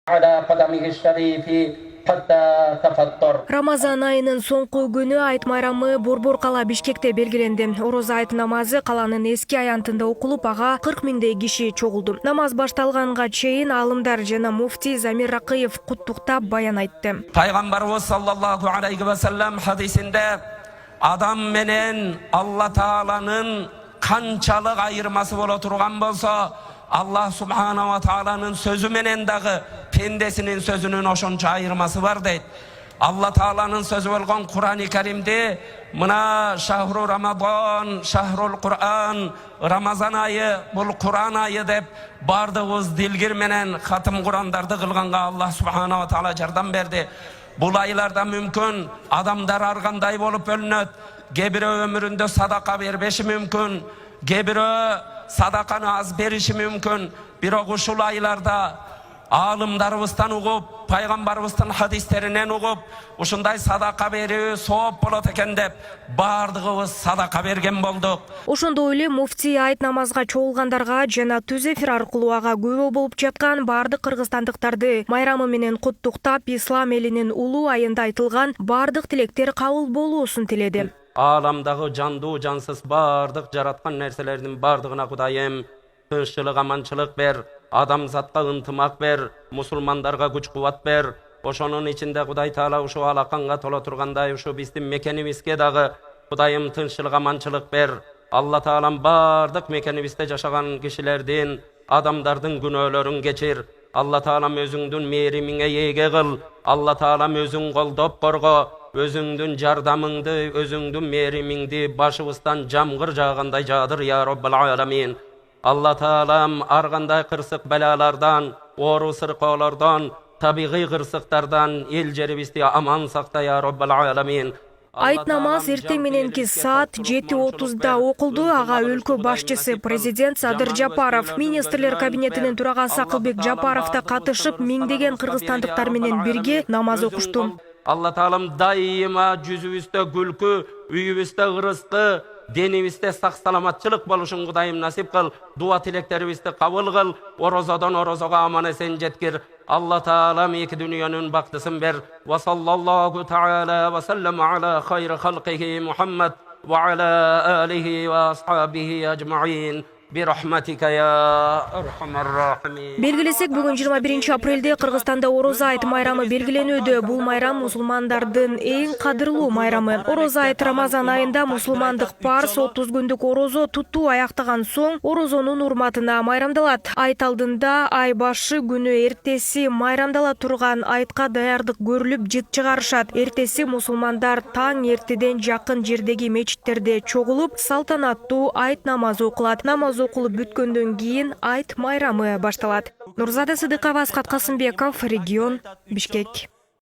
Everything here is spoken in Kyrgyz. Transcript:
على قدمه الشريف حتى تفطر. Рамазан айынын соңку күнү айт майрамы Борбор кала Бишкекте белгиленди. Ороз айт намазы каланын эски аянтында окулуп, ага 40 миңдей киши чогулду. Намаз башталганга чейин алымдар жана муфтий Замир Ракыев куттуктап баян айтты. Пайгамбарыбыз саллаллаху алейхи ва саллям хадисинде адам менен Алла Тааланын канчалык айырмасы боло турган болсо, Allah subhanahu wa ta'alanın sözü menen dağı pendesinin sözünün oşonça ayırması var deydi. Allah Ta'alanın sözü olgan Kur'an-ı Kerim'de mına şahru Ramazan, şahrul Kur'an, Ramazan ayı, bul Kur'an ayı dep bardığız dilgirmenen hatım Kur'andardı kılganga Allah subhanahu wa ta'ala jardan berdi. Bu aylarda mümkün adamlar arganday bolup ölünöt, gebiri ömründe sadaka verbeşi mümkün, gebiri sadakаны az berişi mümkün. Bирок ушул aylarda alımlarımızdan ugup, paygambarımızdan hadisterinden ugup, ушундай sadaka берүү сооп болот экен деп, бардыгыбыз sadaka берген болдук. Ошондой эле муфтий айт намазга чогулгандарга жана түз эфир аркылуу ага күбө болуп жаткан бардык кыргызстандыктарды майрамы менен куттуктап, ислам элинин улуу айында айтылган бардык тилектер кабыл болуусун тиледи. Alamdagı candu cansız bardık jaratkan nerselerinin bardığına Kudayım tınççılık amançılık ber, adamzatqa ıntımak ber, musulmandarga güç kuvat ber. Oşonun içinde Kuday Taala uşu alakanga tola turganday uşu bizdim mekenimizge dağı Kudayım tınççılık amançılık ber. Allah Taalam bardık mekenimizde yaşagan kişilerden adamdardın günölerin geçir. Allah Taalam özüngdün merimine yege kıl. Allah Taalam özüng koldop korgo. Özüngdün jardamыңды, özüngdün merimingdi başыбыздан jamgır jağanday jadır ya Rabbal alamin. Allah Taalam arganday kırsık belalardan, oru sırqalardan, tabiği kırsıklardan el jeribizdi aman sakta ya Rabbal alamin. Айт намаз эртең мененки саат 7:30 окулду. Ага өлкө башчысы президент Садыр Жапаров, министрлер кабинетинин турагасы Акылбек Жапаров да катышып, миңдеген кыргызстандыктар менен бирге намаз окушту. Allah Taalam daima жүзүбүздө күлкү, үйүбүздө ырыскы, денибизде сак саламатчылык болушун Кудайым насип кыл. Дуа тилектерибизди кабыл кыл. Орозодон орозого аман эсен жеткир. Allah Taalam iki dünyanın baktısın ber. Ve sallallahu ta'ala ve sellem ala hayri halqihi Muhammed ve ala alihi ve ashabihi ecma'in. Birahmatika ya arhamar rahimin. Белгилесек, бүгүн 21 апрелде Кыргызстанда Ороз айт майрамы белгиленүүдө. Бул майрам мусулмандардын эң кадырлуу майрамы. Ороз айт Рамазан айында мусулмандык парз 30 күндүк орозо туттуу аяктаган соң орозонун урматына майрамдалат. Айт алдында ай башы күнү эртеси майрамдала турган айтка даярдык көрүлүп жыт чыгарышат. Эртеси мусулмандар таң эртеден жакын жердеги мечиттерде чогулуп, салтанаттуу айт намазы окулат. Намаз окулуп бүткөндөн кийин айт майрамы башталат. Нурзада Сыдыкова, Асхат Касымбеков, регион, Бишкек.